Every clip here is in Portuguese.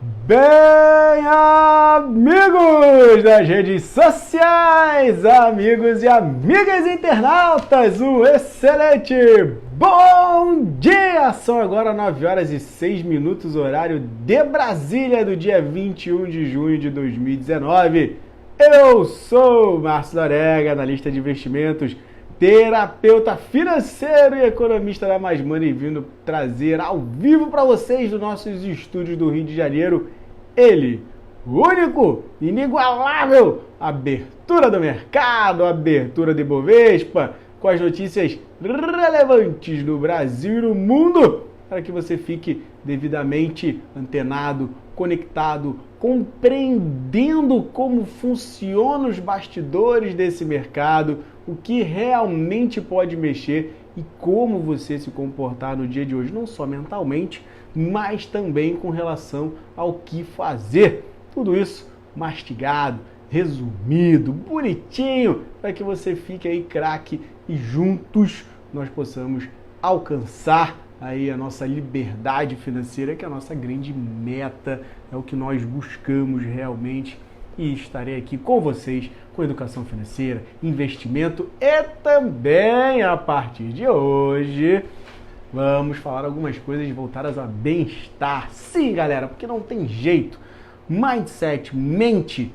Bem, amigos das redes sociais, amigos e amigas internautas, um excelente bom dia! São agora 9 horas e 6 minutos, horário de Brasília, do dia 21 de junho de 2019. Eu sou Márcio Lorega, analista de investimentos, terapeuta financeiro e economista da Mais Money, vindo trazer ao vivo para vocês dos nossos estúdios do Rio de Janeiro, ele, o único, inigualável, abertura do mercado, abertura de Bovespa, com as notícias relevantes no Brasil e no mundo, para que você fique devidamente antenado, conectado, compreendendo como funcionam os bastidores desse mercado, o que realmente pode mexer e como você se comportar no dia de hoje, não só mentalmente, mas também com relação ao que fazer. Tudo isso mastigado, resumido, bonitinho, para que você fique aí craque e juntos nós possamos alcançar aí a nossa liberdade financeira, que é a nossa grande meta, é o que nós buscamos realmente. E estarei aqui com vocês com educação financeira, investimento e também, a partir de hoje, vamos falar algumas coisas voltadas a bem-estar. Sim, galera, porque não tem jeito. Mindset, mente,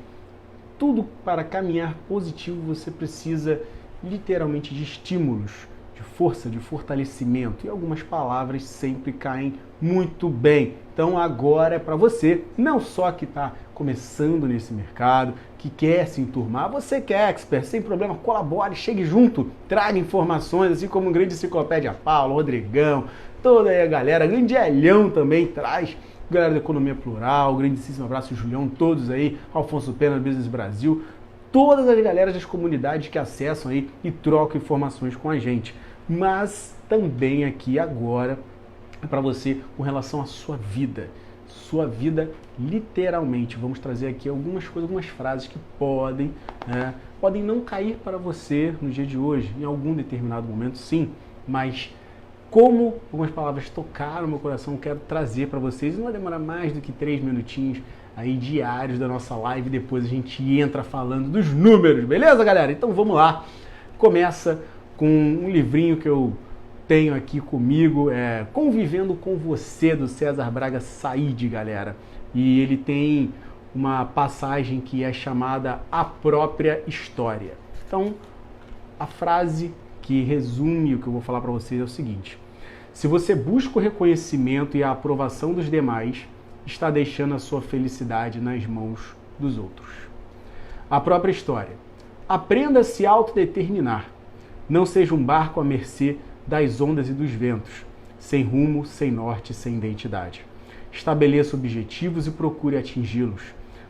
tudo para caminhar positivo você precisa literalmente de estímulos, de força, de fortalecimento, e algumas palavras sempre caem muito bem. Então agora é para você, não só que está começando nesse mercado, que quer se enturmar, você que é expert, sem problema, colabore, chegue junto, traga informações, assim como um grande enciclopédia Paulo, Rodrigão, toda aí a galera, grande Elhão também traz, galera da Economia Plural, grandíssimo abraço Julião, todos aí, Alfonso Pena, Business Brasil, todas as galeras das comunidades que acessam aí e trocam informações com a gente. Mas também aqui agora é para você com relação à sua vida. Sua vida, literalmente. Vamos trazer aqui algumas coisas, algumas frases que podem não cair para você no dia de hoje, em algum determinado momento, sim, mas como algumas palavras tocaram meu coração, eu quero trazer para vocês. Não vai demorar mais do que 3 minutinhos aí diários da nossa live, depois a gente entra falando dos números, beleza, galera? Então vamos lá. Começa com um livrinho que eu tenho aqui comigo, Convivendo com Você, do César Braga Said, galera. E ele tem uma passagem que é chamada A Própria História. Então, a frase que resume o que eu vou falar para vocês é o seguinte: se você busca o reconhecimento e a aprovação dos demais, está deixando a sua felicidade nas mãos dos outros. A própria história. Aprenda a se autodeterminar. Não seja um barco à mercê das ondas e dos ventos, sem rumo, sem norte, sem identidade. Estabeleça objetivos e procure atingi-los.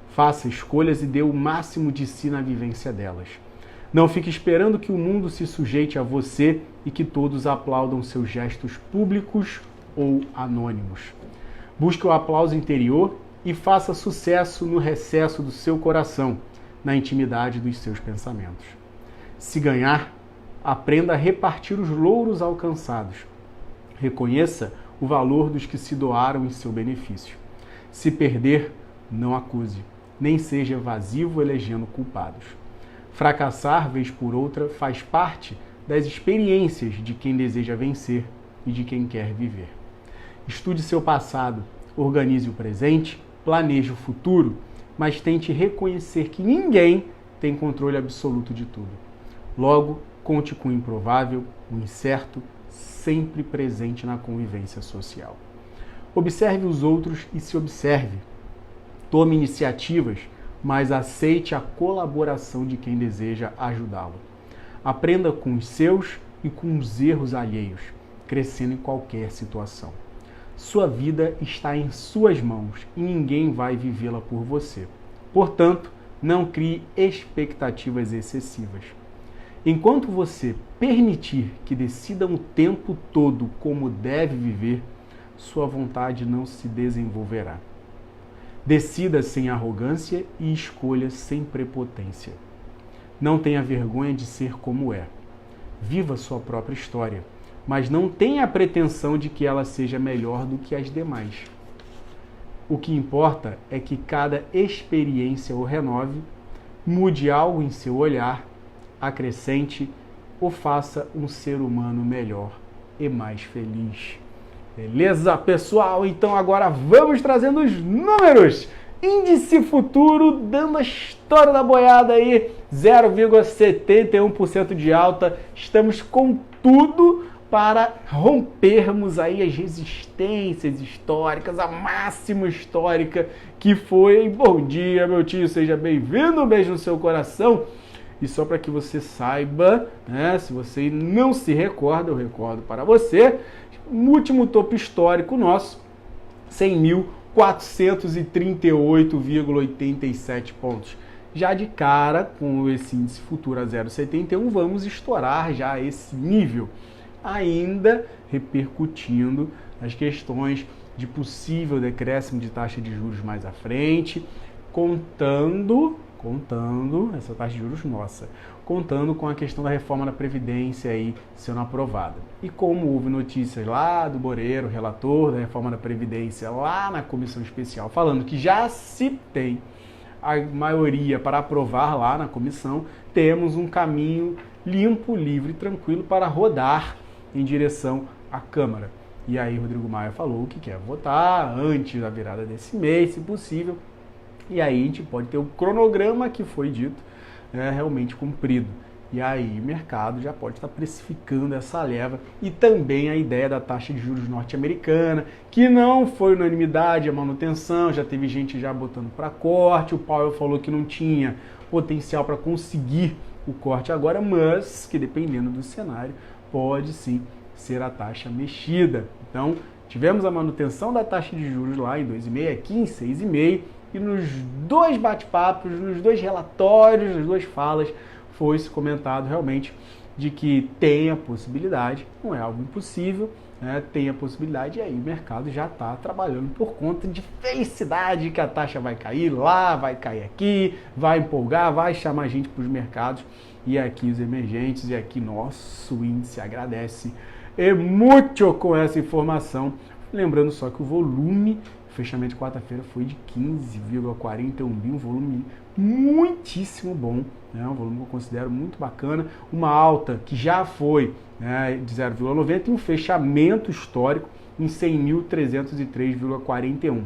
Faça escolhas e dê o máximo de si na vivência delas. Não fique esperando que o mundo se sujeite a você e que todos aplaudam seus gestos públicos ou anônimos. Busque o aplauso interior e faça sucesso no recesso do seu coração, na intimidade dos seus pensamentos. Se ganhar, aprenda a repartir os louros alcançados. Reconheça o valor dos que se doaram em seu benefício. Se perder, não acuse, nem seja evasivo elegendo culpados. Fracassar, vez por outra, faz parte das experiências de quem deseja vencer e de quem quer viver. Estude seu passado, organize o presente, planeje o futuro, mas tente reconhecer que ninguém tem controle absoluto de tudo. Logo, conte com o improvável, o incerto, sempre presente na convivência social. Observe os outros e se observe. Tome iniciativas, mas aceite a colaboração de quem deseja ajudá-lo. Aprenda com os seus e com os erros alheios, crescendo em qualquer situação. Sua vida está em suas mãos e ninguém vai vivê-la por você. Portanto, não crie expectativas excessivas. Enquanto você permitir que decidam o tempo todo como deve viver, sua vontade não se desenvolverá. Decida sem arrogância e escolha sem prepotência. Não tenha vergonha de ser como é. Viva sua própria história, mas não tenha a pretensão de que ela seja melhor do que as demais. O que importa é que cada experiência o renove, mude algo em seu olhar, acrescente ou faça um ser humano melhor e mais feliz. Beleza, pessoal? Então agora vamos trazendo os números. Índice futuro dando a história da boiada aí, 0,71% de alta. Estamos com tudo para rompermos aí as resistências históricas, a máxima histórica que foi. Bom dia, meu tio, seja bem-vindo, um beijo no seu coração. E só para que você saiba, né, se você não se recorda, eu recordo para você, o último topo histórico nosso, 100.438,87 pontos. Já de cara, com esse índice futuro a 0,71, vamos estourar já esse nível. Ainda repercutindo as questões de possível decréscimo de taxa de juros mais à frente, contando essa taxa de juros nossa, contando com a questão da reforma da Previdência aí sendo aprovada. E como houve notícias lá do Boreiro, relator da reforma da Previdência, lá na comissão especial, falando que já se tem a maioria para aprovar lá na comissão, temos um caminho limpo, livre e tranquilo para rodar em direção à Câmara. E aí Rodrigo Maia falou que quer votar antes da virada desse mês, se possível. E aí a gente pode ter o cronograma que foi dito realmente cumprido. E aí o mercado já pode estar precificando essa leva e também a ideia da taxa de juros norte-americana, que não foi unanimidade a manutenção, já teve gente já botando para corte, o Powell falou que não tinha potencial para conseguir o corte agora, mas que dependendo do cenário, pode sim ser a taxa mexida. Então, tivemos a manutenção da taxa de juros lá em 2,5, aqui em 6,5, e nos dois bate-papos, nos dois relatórios, nas duas falas, foi-se comentado realmente de que tem a possibilidade, não é algo impossível, né, tem a possibilidade, e aí o mercado já está trabalhando por conta de felicidade que a taxa vai cair lá, vai cair aqui, vai empolgar, vai chamar gente para os mercados, e aqui os emergentes, e aqui nosso índice agradece e muito com essa informação. Lembrando só que o volume, fechamento de quarta-feira, foi de 15,41 bi, um volume muitíssimo bom, né? Um volume que eu considero muito bacana, uma alta que já foi, né, de 0,90 e um fechamento histórico em 100.303,41.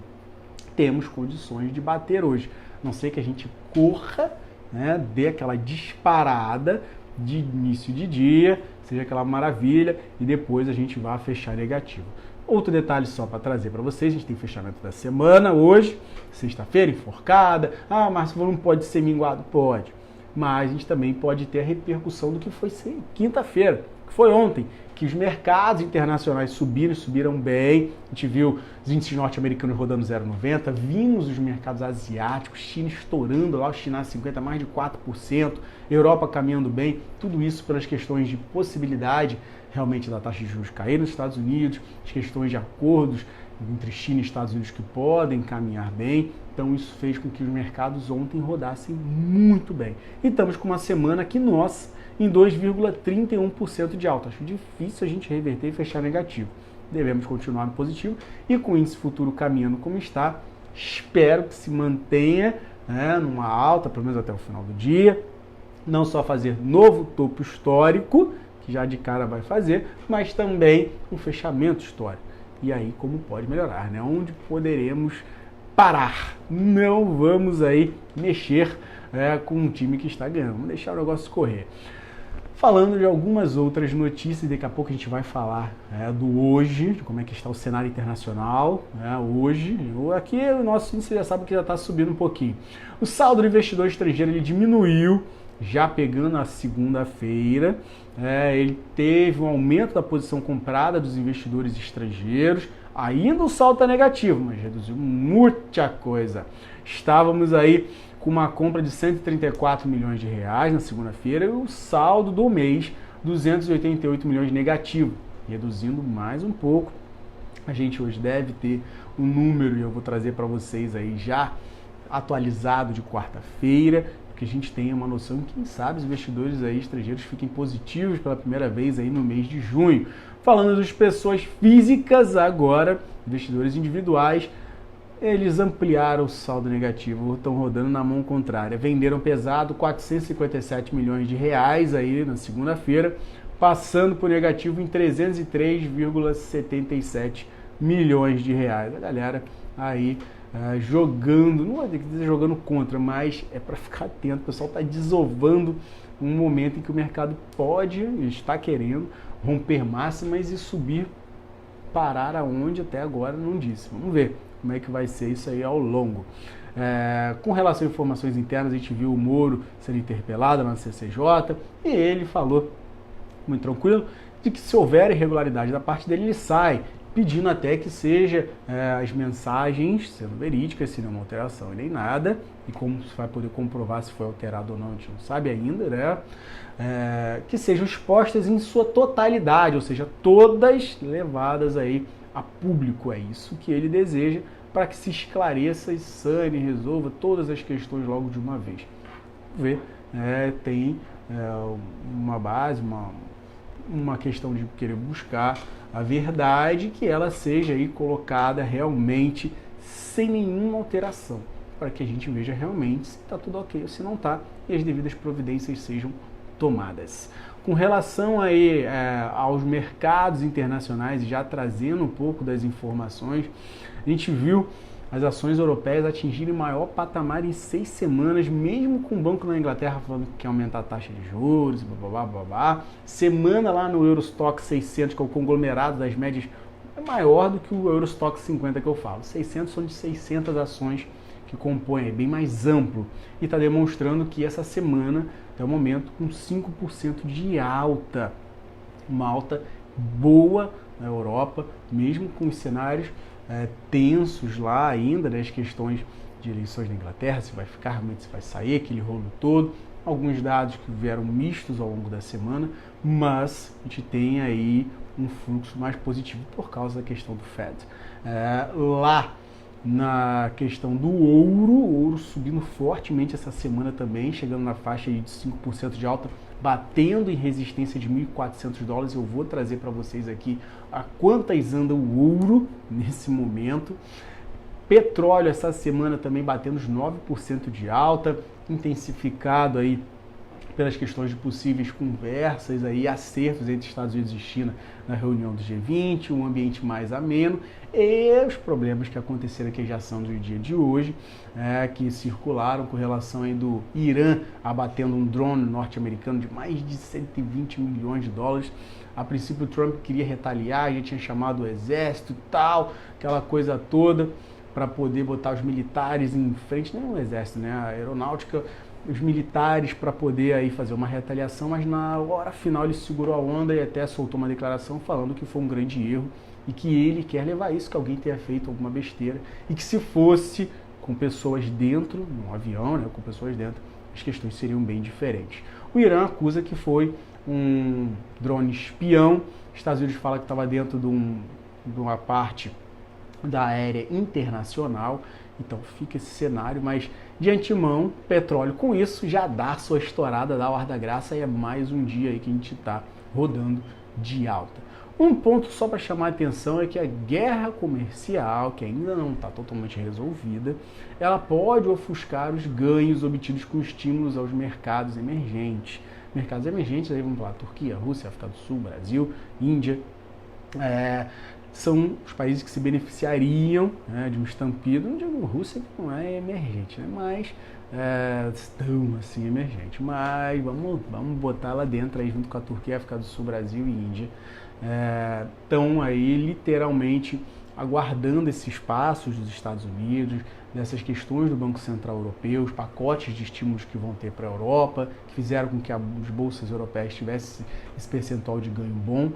Temos condições de bater hoje, a não ser que a gente corra, né, dê aquela disparada de início de dia, seja aquela maravilha, e depois a gente vai fechar negativo. Outro detalhe só para trazer para vocês, a gente tem fechamento da semana hoje, sexta-feira, enforcada. Ah, mas o volume pode ser minguado? Pode. Mas a gente também pode ter a repercussão do que foi quinta-feira, que foi ontem, que os mercados internacionais subiram bem. A gente viu os índices norte-americanos rodando 0,90, vimos os mercados asiáticos, China estourando lá, o China 50, mais de 4%, Europa caminhando bem, tudo isso pelas questões de possibilidade realmente da taxa de juros cair nos Estados Unidos, as questões de acordos entre China e Estados Unidos que podem caminhar bem. Então isso fez com que os mercados ontem rodassem muito bem. E estamos com uma semana que nós em 2,31% de alta. Acho difícil a gente reverter e fechar negativo. Devemos continuar no positivo e com o índice futuro caminhando como está, espero que se mantenha, né, numa alta, pelo menos até o final do dia. Não só fazer novo topo histórico, que já de cara vai fazer, mas também um fechamento histórico. E aí como pode melhorar, né? Onde poderemos parar. Não vamos aí mexer com um time que está ganhando. Vamos deixar o negócio correr. Falando de algumas outras notícias, daqui a pouco a gente vai falar do hoje, de como é que está o cenário internacional, hoje. Aqui o nosso índice já sabe que já está subindo um pouquinho. O saldo do investidor estrangeiro ele diminuiu, já pegando a segunda-feira, ele teve um aumento da posição comprada dos investidores estrangeiros, ainda o saldo está negativo, mas reduziu muita coisa. Estávamos aí com uma compra de 134 milhões de reais na segunda-feira e o saldo do mês 288 milhões negativo, reduzindo mais um pouco. A gente hoje deve ter um número, e eu vou trazer para vocês aí já atualizado de quarta-feira, que a gente tenha uma noção, quem sabe os investidores aí estrangeiros fiquem positivos pela primeira vez aí no mês de junho. Falando das pessoas físicas agora, investidores individuais, eles ampliaram o saldo negativo, estão rodando na mão contrária. Venderam pesado 457 milhões de reais aí na segunda-feira, passando por negativo em 303,77 milhões de reais. A galera aí jogando, não vou dizer jogando contra, mas é para ficar atento. O pessoal está desovando um momento em que o mercado pode, está querendo romper máximas e subir, parar aonde até agora não disse. Vamos ver como é que vai ser isso aí ao longo. Com relação a informações internas, a gente viu o Moro sendo interpelado na CCJ e ele falou, muito tranquilo, de que se houver irregularidade da parte dele, ele sai, pedindo até que seja as mensagens sendo verídicas, se não uma alteração e nem nada, e como você vai poder comprovar se foi alterado ou não, a gente não sabe ainda, né? Que sejam expostas em sua totalidade, ou seja, todas levadas aí a público. É isso que ele deseja, para que se esclareça e sane, resolva todas as questões logo de uma vez. Vamos ver, tem uma base, uma questão de querer buscar a verdade, que ela seja aí colocada realmente sem nenhuma alteração, para que a gente veja realmente se está tudo ok ou se não está, e as devidas providências sejam tomadas. Com relação aí aos mercados internacionais, já trazendo um pouco das informações, a gente viu as ações europeias atingirem o maior patamar em 6 semanas, mesmo com o Banco da Inglaterra falando que quer aumentar a taxa de juros, blá, blá, blá, blá. Semana lá no Eurostock 600, que é o conglomerado das médias, é maior do que o Eurostock 50 que eu falo. 600 são de 600 ações que compõem, é bem mais amplo. E está demonstrando que essa semana, até o momento, com 5% de alta. Uma alta boa na Europa, mesmo com os cenários tensos lá ainda, né, as questões de eleições na Inglaterra, se vai ficar, realmente se vai sair, aquele rolo todo. Alguns dados que vieram mistos ao longo da semana, mas a gente tem aí um fluxo mais positivo por causa da questão do Fed. Lá na questão do ouro, o ouro subindo fortemente essa semana também, chegando na faixa de 5% de alta, batendo em resistência de $1.400. Eu vou trazer para vocês aqui a quantas anda o ouro nesse momento. Petróleo essa semana também batendo os 9% de alta, intensificado aí pelas questões de possíveis conversas aí, acertos entre Estados Unidos e China na reunião do G20, um ambiente mais ameno, e os problemas que aconteceram aqui já são do dia de hoje, que circularam com relação aí do Irã abatendo um drone norte-americano de mais de 120 milhões de dólares. A princípio o Trump queria retaliar, já tinha chamado o exército e tal, aquela coisa toda, para poder botar os militares em frente, não o exército, né, a aeronáutica, os militares para poder aí fazer uma retaliação, mas na hora final ele segurou a onda e até soltou uma declaração falando que foi um grande erro e que ele quer levar isso, que alguém tenha feito alguma besteira, e que se fosse com pessoas dentro, num avião, né, com pessoas dentro, as questões seriam bem diferentes. O Irã acusa que foi um drone espião, Estados Unidos fala que estava dentro de uma parte da aérea internacional, então fica esse cenário, mas de antemão, petróleo com isso já dá sua estourada, dá o ar da graça, e é mais um dia aí que a gente está rodando de alta. Um ponto só para chamar a atenção é que a guerra comercial, que ainda não está totalmente resolvida, ela pode ofuscar os ganhos obtidos com estímulos aos mercados emergentes. Mercados emergentes, aí vamos falar, Turquia, Rússia, África do Sul, Brasil, Índia, são os países que se beneficiariam, né, de um estampido. Não digo Rússia, que não é emergente, né, mas tão assim emergente. Mas vamos botar lá dentro, aí, junto com a Turquia, África do Sul, Brasil e Índia. Estão aí literalmente aguardando esses passos dos Estados Unidos, dessas questões do Banco Central Europeu, os pacotes de estímulos que vão ter para a Europa, que fizeram com que as bolsas europeias tivessem esse percentual de ganho bom.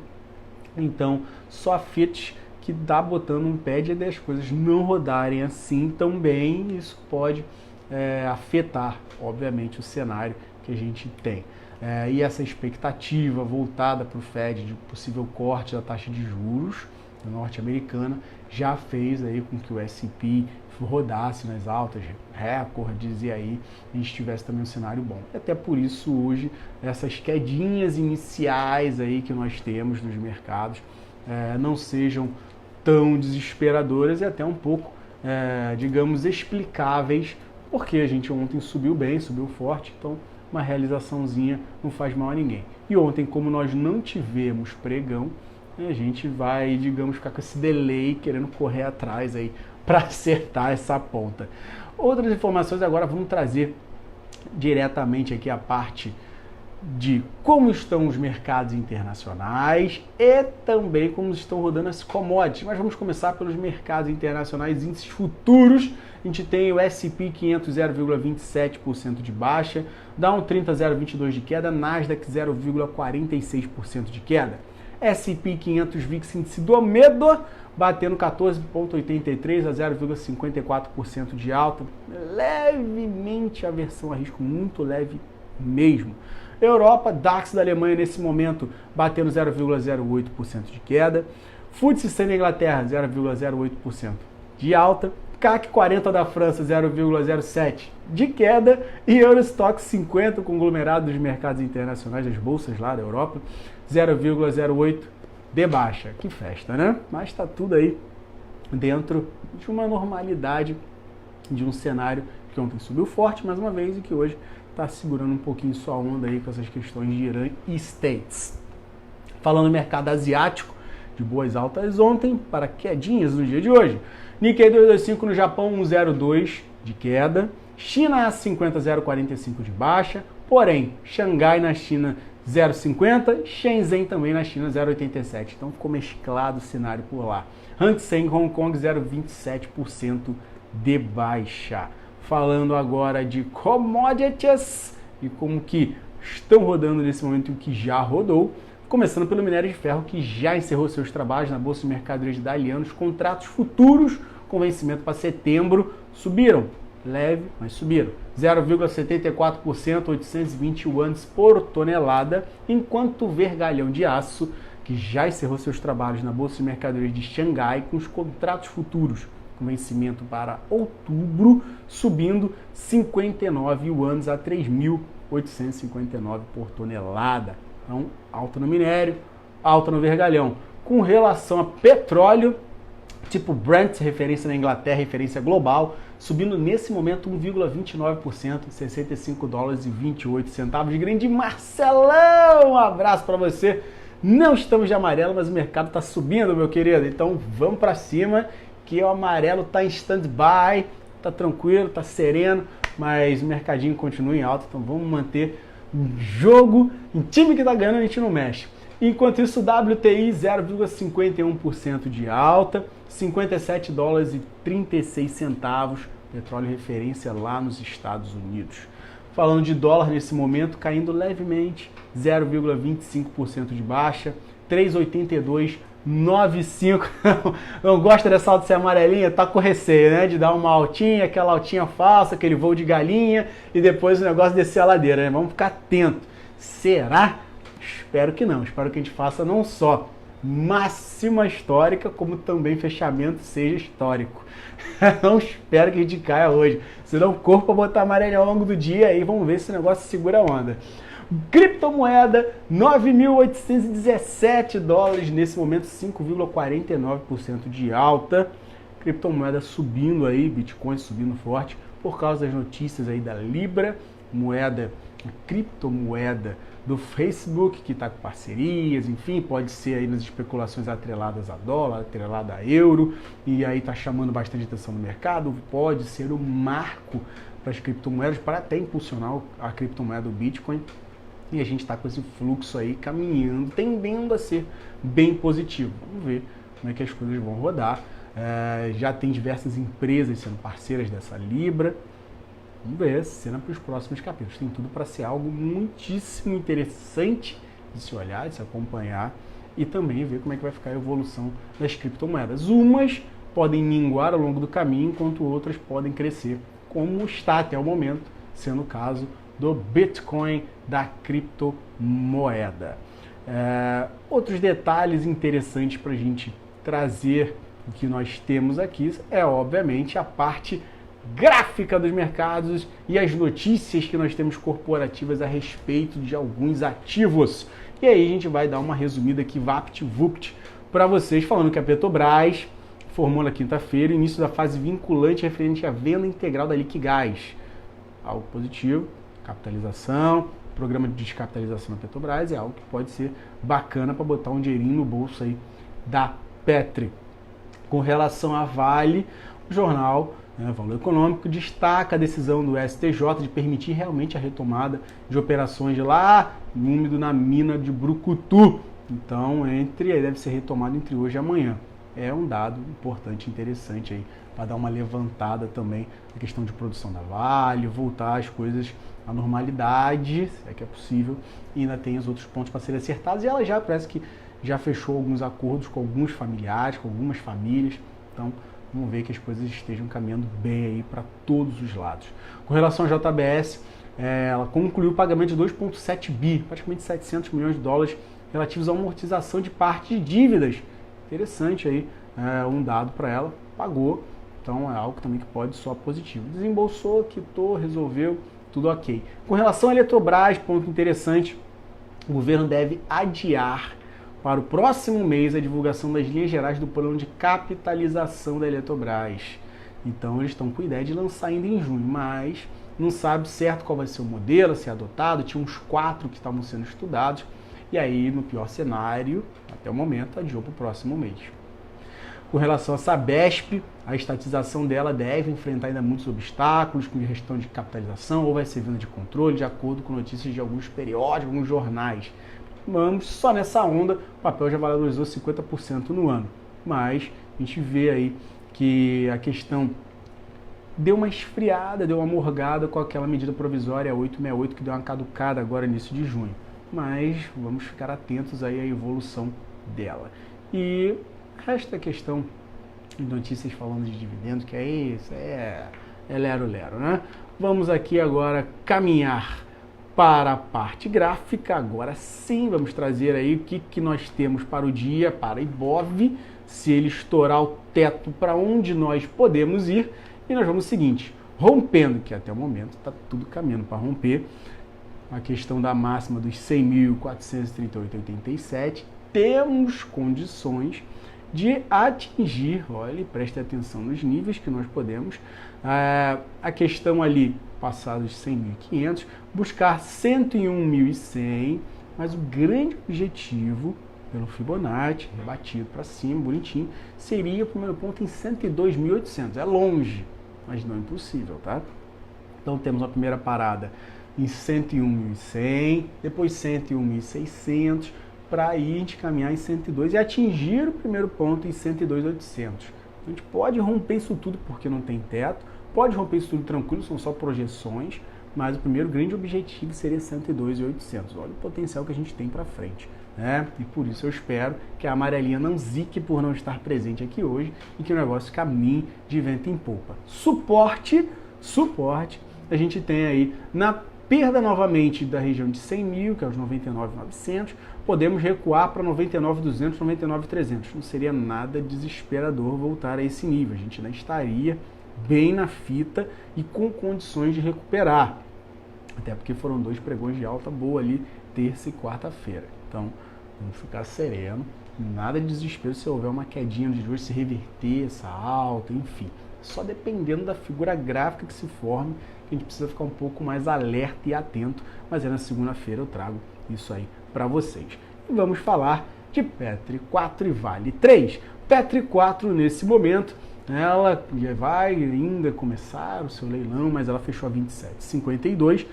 Então, só a Fitch que está botando um pé de as coisas não rodarem assim tão bem. Isso pode afetar, obviamente, o cenário que a gente tem. E essa expectativa voltada para o Fed de possível corte da taxa de juros norte-americana já fez aí com que o S&P rodasse nas altas recordes, e aí a gente tivesse também um cenário bom. E até por isso hoje essas quedinhas iniciais aí que nós temos nos mercados não sejam tão desesperadoras, e até um pouco digamos, explicáveis, porque a gente ontem subiu bem, subiu forte, então uma realizaçãozinha não faz mal a ninguém. E ontem, como nós não tivemos pregão, a gente vai, digamos, ficar com esse delay, querendo correr atrás aí para acertar essa ponta. Outras informações agora vamos trazer diretamente aqui a parte de como estão os mercados internacionais e também como estão rodando as commodities. Mas vamos começar pelos mercados internacionais, índices futuros. A gente tem o S&P 500 0,27% de baixa, Dow 30 0,22% de queda, Nasdaq 0,46% de queda. S&P 500 VIX índice do medo batendo 14,83 a 0,54% de alta, levemente aversão a risco, muito leve mesmo. Europa, DAX da Alemanha nesse momento batendo 0,08% de queda, FTSE 100 da Inglaterra 0,08% de alta, CAC 40 da França 0,07% de queda e Eurostoxx 50, conglomerado dos mercados internacionais das bolsas lá da Europa, 0,08% de baixa. Que festa, né? Mas está tudo aí dentro de uma normalidade, de um cenário que ontem subiu forte mais uma vez e que hoje está segurando um pouquinho sua onda aí com essas questões de Irã e States. Falando no mercado asiático, de boas altas ontem para quedinhas no dia de hoje. Nikkei 225 no Japão 1,02 de queda, China A50 0,45 de baixa, porém Xangai na China 0,50, Shenzhen também na China 0,87. Então ficou mesclado o cenário por lá. Hang Seng Hong Kong 0,27% de baixa. Falando agora de commodities e como que estão rodando nesse momento e o que já rodou. Começando pelo minério de ferro, que já encerrou seus trabalhos na Bolsa de Mercadorias de Dalian. Os contratos futuros com vencimento para setembro subiram. Leve, mas subiram. 0,74%, 820 yuans por tonelada, enquanto o vergalhão de aço, que já encerrou seus trabalhos na Bolsa de Mercadorias de Xangai, com os contratos futuros com vencimento para outubro, subindo 59 yuans a 3.859 por tonelada. Então, alta no minério, alta no vergalhão. Com relação a petróleo, tipo Brent, referência na Inglaterra, referência global, subindo nesse momento 1,29%, 65 dólares e 28 centavos. Grande Marcelão, um abraço para você. Não estamos de amarelo, mas o mercado está subindo, meu querido. Então vamos para cima, que o amarelo está em stand-by, está tranquilo, está sereno, mas o mercadinho continua em alta, então vamos manter um jogo. Em time que está ganhando, a gente não mexe. Enquanto isso, WTI 0,51% de alta, 57 dólares e 36 centavos, petróleo referência lá nos Estados Unidos. Falando de dólar nesse momento, caindo levemente, 0,25% de baixa, 3,8295. Não gosta dessa alta ser amarelinha? Tá com receio, né? De dar uma altinha, aquela altinha falsa, aquele voo de galinha e depois o negócio descer a ladeira, né? Vamos ficar atento. Será? Espero que não. Espero que a gente faça não só máxima histórica, como também fechamento seja histórico. Não espero que a gente caia hoje. Senão o corpo vai botar amarelo ao longo do dia e vamos ver se o negócio segura a onda. Criptomoeda, 9.817 dólares, nesse momento 5,49% de alta. Criptomoeda subindo aí, Bitcoin subindo forte por causa das notícias aí da Libra, moeda, criptomoeda do Facebook, que está com parcerias, enfim, pode ser aí nas especulações atreladas a dólar, atrelada a euro, e aí está chamando bastante atenção no mercado, pode ser um marco para as criptomoedas, para até impulsionar a criptomoeda do Bitcoin, e a gente está com esse fluxo aí caminhando, tendendo a ser bem positivo. Vamos ver como é que as coisas vão rodar. Já tem diversas empresas sendo parceiras dessa Libra. Vamos ver essa cena para os próximos capítulos. Tem tudo para ser algo muitíssimo interessante de se olhar, de se acompanhar e também ver como é que vai ficar a evolução das criptomoedas. Umas podem minguar ao longo do caminho, enquanto outras podem crescer, como está até o momento, sendo o caso do Bitcoin, da criptomoeda. Outros detalhes interessantes para a gente trazer o que nós temos aqui é, obviamente, a parte gráfica dos mercados e as notícias que nós temos corporativas a respeito de alguns ativos. E aí a gente vai dar uma resumida aqui, vapt-vupt, para vocês, falando que a Petrobras informou na quinta-feira o início da fase vinculante referente à venda integral da Liquigás. Algo positivo, capitalização, programa de descapitalização da Petrobras é algo que pode ser bacana para botar um dinheirinho no bolso aí da Petri. Com relação à Vale, o jornal Valor Econômico destaca a decisão do STJ de permitir realmente a retomada de operações de lá úmido na mina de Brucutu. Então, deve ser retomado entre hoje e amanhã. É um dado importante, interessante aí, para dar uma levantada também na questão de produção da Vale, voltar as coisas à normalidade, se é que é possível, e ainda tem os outros pontos para serem acertados, e ela já parece que já fechou alguns acordos com alguns familiares, com algumas famílias, então vamos ver que as coisas estejam caminhando bem aí para todos os lados. Com relação à JBS, ela concluiu o pagamento de 2,7 bi, praticamente 700 milhões de dólares, relativos à amortização de parte de dívidas. Interessante aí, um dado para ela, pagou, então é algo também que pode soar positivo. Desembolsou, quitou, resolveu, tudo ok. Com relação à Eletrobras, ponto interessante, o governo deve adiar para o próximo mês a divulgação das linhas gerais do plano de capitalização da Eletrobras. Então eles estão com a ideia de lançar ainda em junho, mas não sabe certo qual vai ser o modelo a ser adotado, tinha uns 4 que estavam sendo estudados, e aí, no pior cenário, até o momento, adiou para o próximo mês. Com relação à Sabesp, a estatização dela deve enfrentar ainda muitos obstáculos com gestão de capitalização ou vai ser venda de controle, de acordo com notícias de alguns periódicos, alguns jornais. Vamos, só nessa onda, o papel já valorizou 50% no ano. Mas a gente vê aí que a questão deu uma esfriada, deu uma morgada com aquela medida provisória 868 que deu uma caducada agora início de junho. Mas vamos ficar atentos aí à evolução dela. E resta a questão de notícias falando de dividendos, que é isso, é lero-lero, né? Vamos aqui agora caminhar para a parte gráfica. Agora sim, vamos trazer aí o que nós temos para o dia, para Ibov, se ele estourar o teto, para onde nós podemos ir. E nós vamos o seguinte, rompendo, que até o momento está tudo caminhando para romper, a questão da máxima dos 100.438,87, temos condições de atingir, olha, preste atenção nos níveis que nós podemos, a questão ali, passados 100.500, buscar 101.100, mas o grande objetivo, pelo Fibonacci, rebatido para cima, bonitinho, seria o primeiro ponto em 102.800, é longe, mas não impossível, tá? Então temos a primeira parada em 101.100, depois 101.600, para aí a gente caminhar em 102 e atingir o primeiro ponto em 102.800. A gente pode romper isso tudo porque não tem teto, pode romper isso tudo tranquilo, são só projeções, mas o primeiro grande objetivo seria 102.800. Olha o potencial que a gente tem para frente, né? E por isso eu espero que a amarelinha não zique por não estar presente aqui hoje e que o negócio caminhe de vento em popa. Suporte, a gente tem aí na perda novamente da região de 100 mil, que é os 99.900, podemos recuar para 99.200, 99.300. Não seria nada desesperador voltar a esse nível. A gente ainda estaria bem na fita e com condições de recuperar. Até porque foram 2 pregões de alta boa ali, terça e quarta-feira. Então, vamos ficar sereno. Nada de desespero se houver uma quedinha de hoje, se reverter essa alta, enfim. Só dependendo da figura gráfica que se forme, que a gente precisa ficar um pouco mais alerta e atento, mas na segunda-feira eu trago isso aí para vocês. E vamos falar de Petri 4 e Vale 3. Petri 4, nesse momento, ela já vai ainda começar o seu leilão, mas ela fechou a 27,52.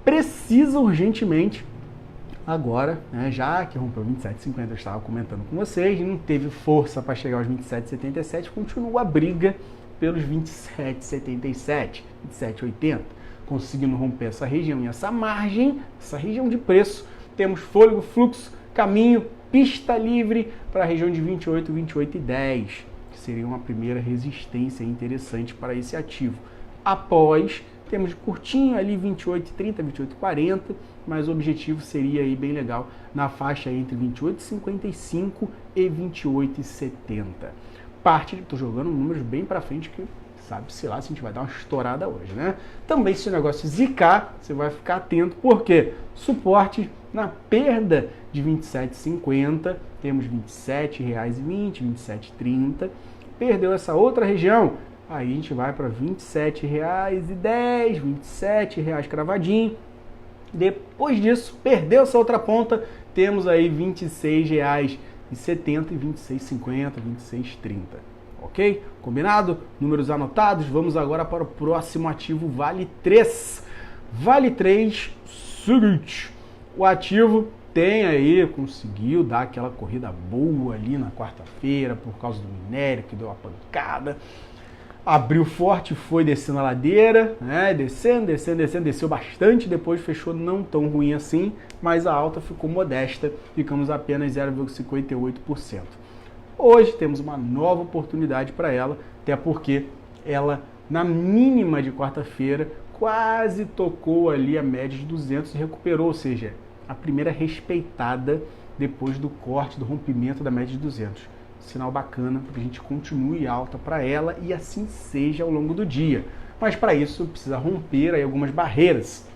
Precisa urgentemente, agora, né, já que rompeu 27,50, eu estava comentando com vocês, não teve força para chegar aos 27,77, continua a briga pelos 27,77, 27,80, conseguindo romper essa região e essa margem, essa região de preço, temos fôlego, fluxo, caminho, pista livre para a região de 28, 28,10, que seria uma primeira resistência interessante para esse ativo. Após, temos curtinho ali 28,30, 28,40, mas o objetivo seria aí bem legal na faixa entre 28,55 e 28,70. Estou jogando números bem para frente que sabe-se lá se a gente vai dar uma estourada hoje, né? Também se o negócio zicar, você vai ficar atento, porque suporte na perda de R$ 27,50, temos R$ 27,20, R$ 27,30, perdeu essa outra região, aí a gente vai para R$ 27,10, R$ 27 cravadinho. Depois disso, perdeu essa outra ponta, temos aí R$ 26,70 e R$ 26,50, R$ 26,30. Ok? Combinado? Números anotados. Vamos agora para o próximo ativo, Vale 3. Vale 3, seguinte, o ativo conseguiu dar aquela corrida boa ali na quarta-feira por causa do minério que deu uma pancada. Abriu forte, foi descendo a ladeira, né? Descendo, desceu bastante, depois fechou não tão ruim assim, mas a alta ficou modesta, ficamos apenas 0,58%. Hoje temos uma nova oportunidade para ela, até porque ela, na mínima de quarta-feira, quase tocou ali a média de 200 e recuperou, ou seja, a primeira respeitada depois do corte, do rompimento da média de 200. Sinal bacana para que a gente continue alta para ela e assim seja ao longo do dia. Mas para isso precisa romper aí algumas barreiras.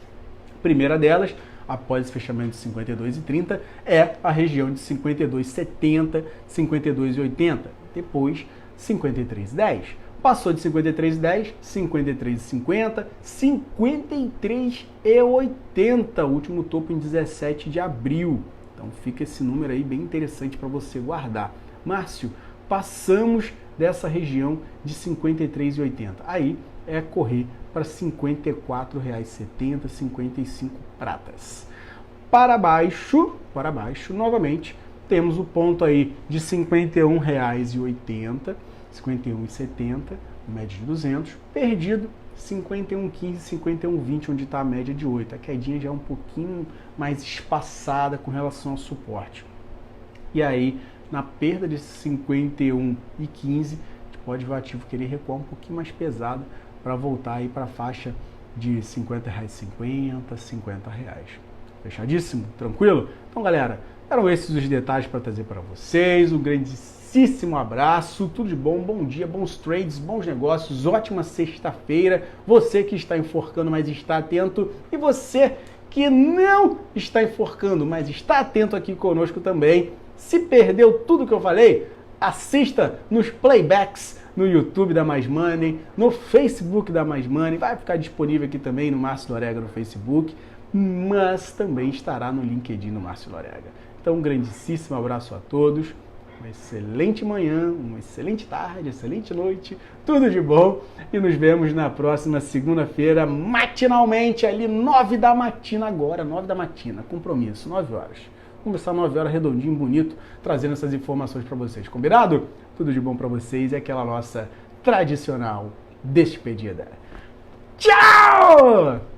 A primeira delas, após esse fechamento de 52,30, é a região de 52,70, 52,80. Depois, 53,10. Passou de 53,10, 53,50, 53,80, o último topo em 17 de abril. Então fica esse número aí bem interessante para você guardar. Márcio, passamos dessa região de 53,80. Aí é correr para R$ 54,70, 55 pratas. Para baixo, novamente, temos o ponto aí de R$ 51,80, 51,70, média de 200, perdido 51,15, 51,20, onde está a média de 8. A quedinha já é um pouquinho mais espaçada com relação ao suporte. E aí, na perda de 51,15, a gente pode ver o ativo querer recuar um pouquinho mais pesado para voltar aí para a faixa de R$ 50,50, R$ 50. Fechadíssimo? Tranquilo? Então, galera, eram esses os detalhes para trazer para vocês. Um grandíssimo abraço, tudo de bom, bom dia, bons trades, bons negócios, ótima sexta-feira. Você que está enforcando, mas está atento, e você que não está enforcando, mas está atento aqui conosco também. Se perdeu tudo que eu falei, assista nos playbacks no YouTube da Mais Money, no Facebook da Mais Money, vai ficar disponível aqui também no Márcio Lorega no Facebook, mas também estará no LinkedIn no Márcio Lorega. Então, um grandíssimo abraço a todos, uma excelente manhã, uma excelente tarde, excelente noite, tudo de bom, e nos vemos na próxima segunda-feira, matinalmente, ali 9 da matina agora, 9 da matina, compromisso, 9 horas. Começar 9 horas redondinho, bonito, trazendo essas informações para vocês. Combinado? Tudo de bom para vocês e aquela nossa tradicional despedida. Tchau!